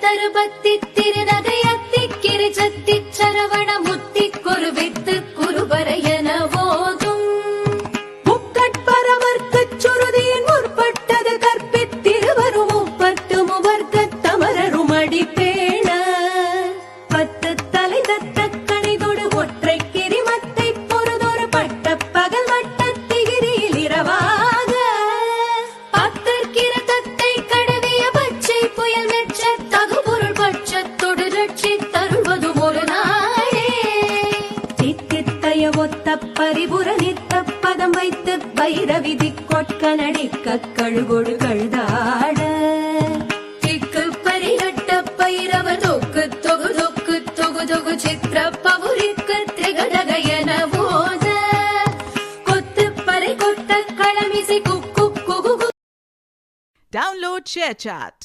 தருபத்தி திருநகையத்தி கிரிச்சத்தி சரவண முத்தி குருவித்து குருபரையன போதும் முக்கட்பரவர்க்கு சுருதியின் முற்பட்டது கற்பித்திருவரும் முப்பத்து முவர்க்க தமரரும் அடிப்பேண பத்து தலை தத்த கணிதொடு ஒற்றை கிரிமத்தை பொறுதொரு பட்ட பகல் வட்டத்திகிரியில் இரவாக பத்தற்கிற தத்தை கடவிய பச்சை புயல் மெச்ச தகுபொருள் பட்சத்தொடு ரட்சி தருவதும் ஒரு நாளே தித்தித்தைய ஒத்த பரிபுர நித்த பதம் வைத்து பைரவிதி கொட்க நடிக்க கழுகொடு கழுதாட திக்கு பரிகட்ட பைரவ தொக்கு தொகு தொக்கு தொகு தொகு சித்திர பவுரிக்கு திகழகையன போத கொத்து பறை கொட்ட களமிசை குக்கு குகு. Download ShareChat.